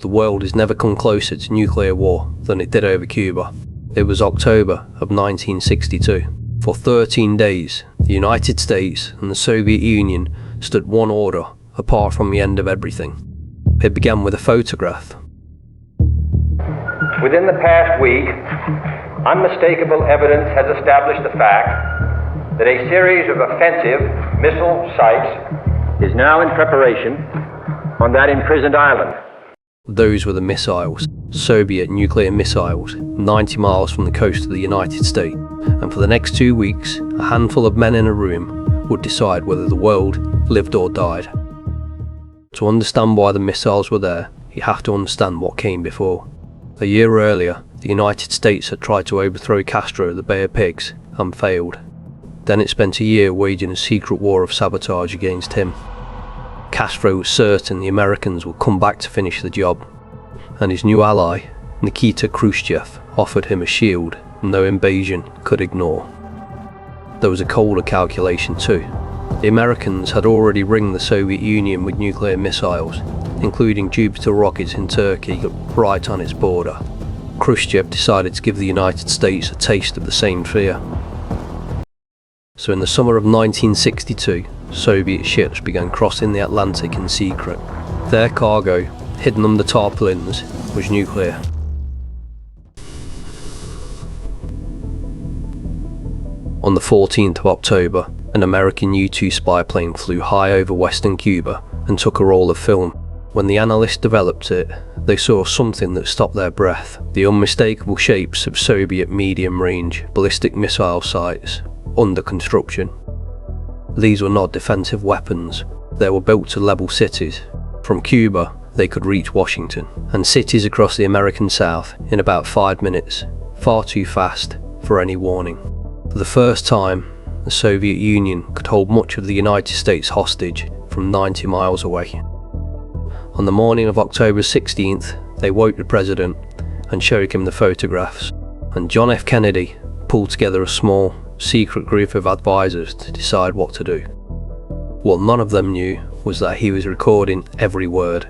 The world has never come closer to nuclear war than it did over Cuba. It was October of 1962. For 13 days, the United States and the Soviet Union stood one order apart from the end of everything. It began with a photograph. Within the past week, unmistakable evidence has established the fact that a series of offensive missile sites is now in preparation on that imprisoned island. Those were the missiles, Soviet nuclear missiles, 90 miles from the coast of the United States. And for the next 2 weeks, a handful of men in a room would decide whether the world lived or died. To understand why the missiles were there, you have to understand what came before. A year earlier, the United States had tried to overthrow Castro at the Bay of Pigs and failed. Then it spent a year waging a secret war of sabotage against him. Castro was certain the Americans would come back to finish the job, and his new ally, Nikita Khrushchev, offered him a shield no invasion could ignore. There was a colder calculation too. The Americans had already ringed the Soviet Union with nuclear missiles, including Jupiter rockets in Turkey right on its border. Khrushchev decided to give the United States a taste of the same fear. So in the summer of 1962, Soviet ships began crossing the Atlantic in secret. Their cargo, hidden under tarpaulins, was nuclear. On the 14th of October, an American U-2 spy plane flew high over western Cuba and took a roll of film. When the analysts developed it, they saw something that stopped their breath: the unmistakable shapes of Soviet medium-range ballistic missile sites under construction. These were not defensive weapons, they were built to level cities. From Cuba, they could reach Washington and cities across the American South in about 5 minutes, far too fast for any warning. For the first time, the Soviet Union could hold much of the United States hostage from 90 miles away. On the morning of October 16th, they woke the president and showed him the photographs, and John F. Kennedy pulled together a small, secret group of advisors to decide what to do. What none of them knew was that he was recording every word.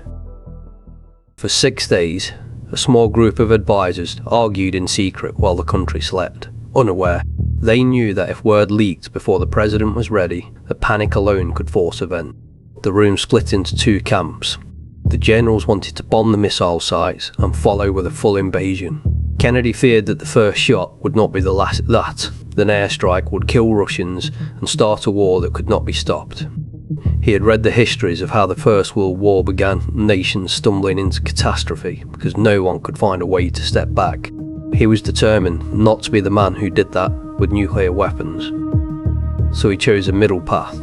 For 6 days, a small group of advisors argued in secret while the country slept, unaware. They knew that if word leaked before the president was ready, a panic alone could force events. The room split into 2 camps. The generals wanted to bomb the missile sites and follow with a full invasion. Kennedy feared that the first shot would not be the last, that an airstrike would kill Russians and start a war that could not be stopped. He had read the histories of how the First World War began, nations stumbling into catastrophe because no one could find a way to step back. He was determined not to be the man who did that with nuclear weapons. So he chose a middle path,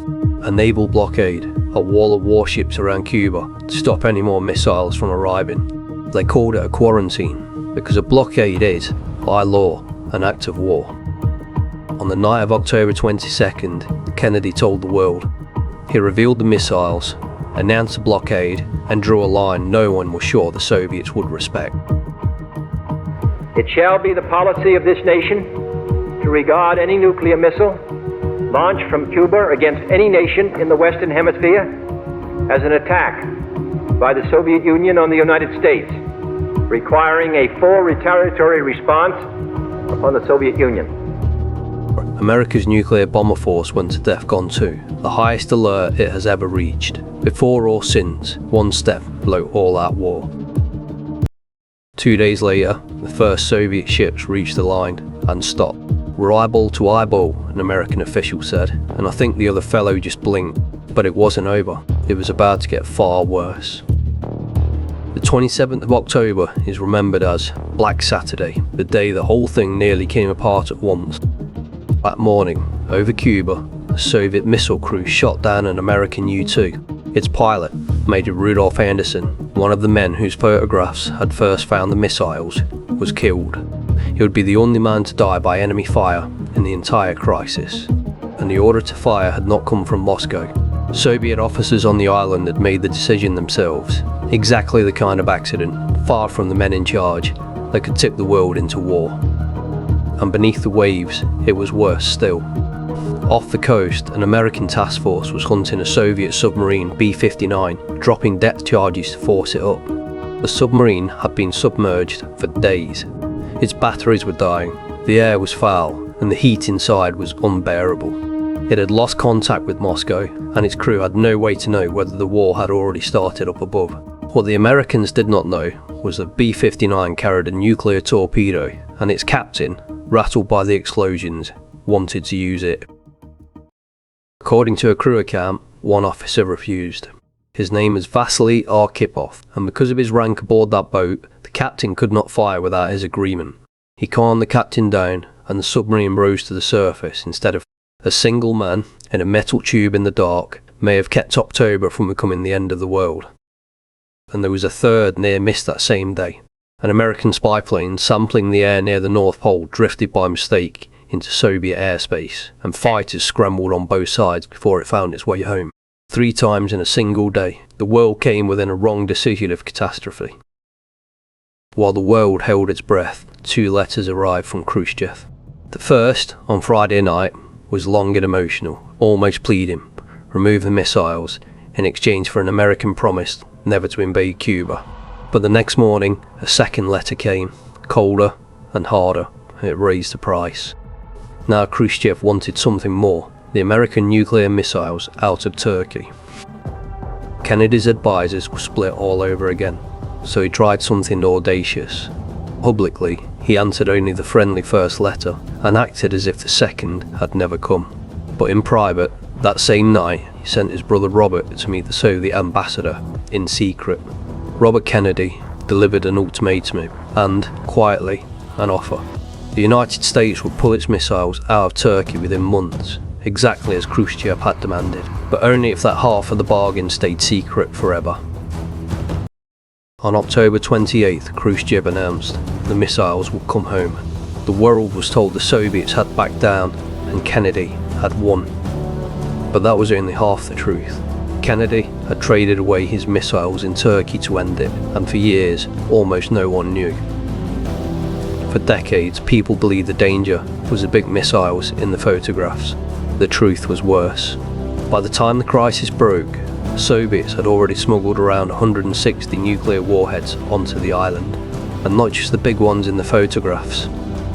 a naval blockade, a wall of warships around Cuba to stop any more missiles from arriving. They called it a quarantine because a blockade is, by law, an act of war. On the night of October 22nd, Kennedy told the world. He revealed the missiles, announced a blockade, and drew a line no one was sure the Soviets would respect. It shall be the policy of this nation to regard any nuclear missile launched from Cuba against any nation in the Western Hemisphere as an attack by the Soviet Union on the United States, requiring a full retaliatory response upon the Soviet Union. America's nuclear bomber force went to DEFCON 2, the highest alert it has ever reached. Before or since, one step below all-out war. 2 days later, the first Soviet ships reached the line and stopped. "We're eyeball to eyeball," an American official said, and I think the other fellow just blinked. But it wasn't over. It was about to get far worse. The 27th of October is remembered as Black Saturday, the day the whole thing nearly came apart at once. That morning, over Cuba, a Soviet missile crew shot down an American U-2. Its pilot, Major Rudolf Anderson, one of the men whose photographs had first found the missiles, was killed. He would be the only man to die by enemy fire in the entire crisis, and the order to fire had not come from Moscow. Soviet officers on the island had made the decision themselves, exactly the kind of accident, far from the men in charge, that could tip the world into war. And beneath the waves, it was worse still. Off the coast, an American task force was hunting a Soviet submarine B-59, dropping depth charges to force it up. The submarine had been submerged for days. Its batteries were dying, the air was foul, and the heat inside was unbearable. It had lost contact with Moscow, and its crew had no way to know whether the war had already started up above. What the Americans did not know was that B-59 carried a nuclear torpedo, and its captain, rattled by the explosions, wanted to use it. According to a crew account, one officer refused. His name was Vasili Arkhipov, and because of his rank aboard that boat, the captain could not fire without his agreement. He calmed the captain down, and the submarine rose to the surface instead of a single man in a metal tube in the dark may have kept October from becoming the end of the world. And there was a third near miss that same day. An American spy plane sampling the air near the North Pole drifted by mistake into Soviet airspace, and fighters scrambled on both sides before it found its way home. 3 times in a single day, the world came within a wrong decision of catastrophe. While the world held its breath, 2 letters arrived from Khrushchev. The first, on Friday night, was long and emotional, almost pleading, remove the missiles, in exchange for an American promise never to invade Cuba. But the next morning, a second letter came, colder and harder, and it raised the price. Now Khrushchev wanted something more, the American nuclear missiles out of Turkey. Kennedy's advisors were split all over again, so he tried something audacious. Publicly, he answered only the friendly first letter, and acted as if the second had never come. But in private, that same night, he sent his brother Robert to meet the Soviet ambassador, in secret. Robert Kennedy delivered an ultimatum, and, quietly, an offer. The United States would pull its missiles out of Turkey within months, exactly as Khrushchev had demanded, but only if that half of the bargain stayed secret forever. On October 28th, Khrushchev announced the missiles would come home. The world was told the Soviets had backed down and Kennedy had won. But that was only half the truth. Kennedy had traded away his missiles in Turkey to end it, and for years, almost no one knew. For decades, people believed the danger was the big missiles in the photographs. The truth was worse. By the time the crisis broke, the Soviets had already smuggled around 160 nuclear warheads onto the island, and not just the big ones in the photographs.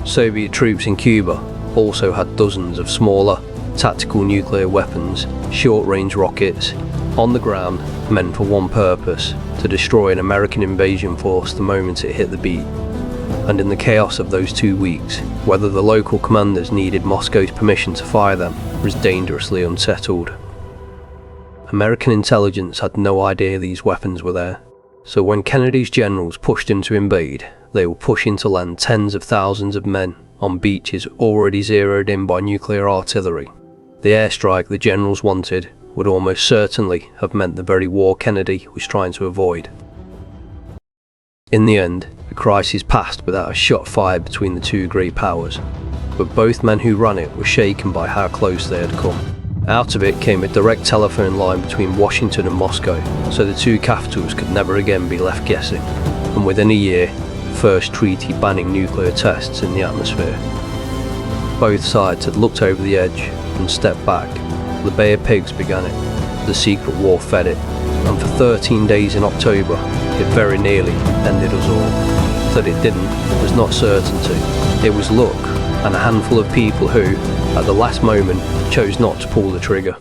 Soviet troops in Cuba also had dozens of smaller, tactical nuclear weapons, short-range rockets, on the ground, meant for one purpose, to destroy an American invasion force the moment it hit the beat. And in the chaos of those 2 weeks, whether the local commanders needed Moscow's permission to fire them was dangerously unsettled. American intelligence had no idea these weapons were there, so when Kennedy's generals pushed him to invade, they were pushing to land tens of thousands of men on beaches already zeroed in by nuclear artillery. The airstrike the generals wanted would almost certainly have meant the very war Kennedy was trying to avoid. In the end, the crisis passed without a shot fired between the 2 great powers, but both men who ran it were shaken by how close they had come. Out of it came a direct telephone line between Washington and Moscow, so the 2 capitals could never again be left guessing, and within a year, the first treaty banning nuclear tests in the atmosphere. Both sides had looked over the edge and stepped back. The Bay of Pigs began it, the secret war fed it, and for 13 days in October, it very nearly ended us all. That it didn't was not certainty, it was luck, and a handful of people who, at the last moment, chose not to pull the trigger.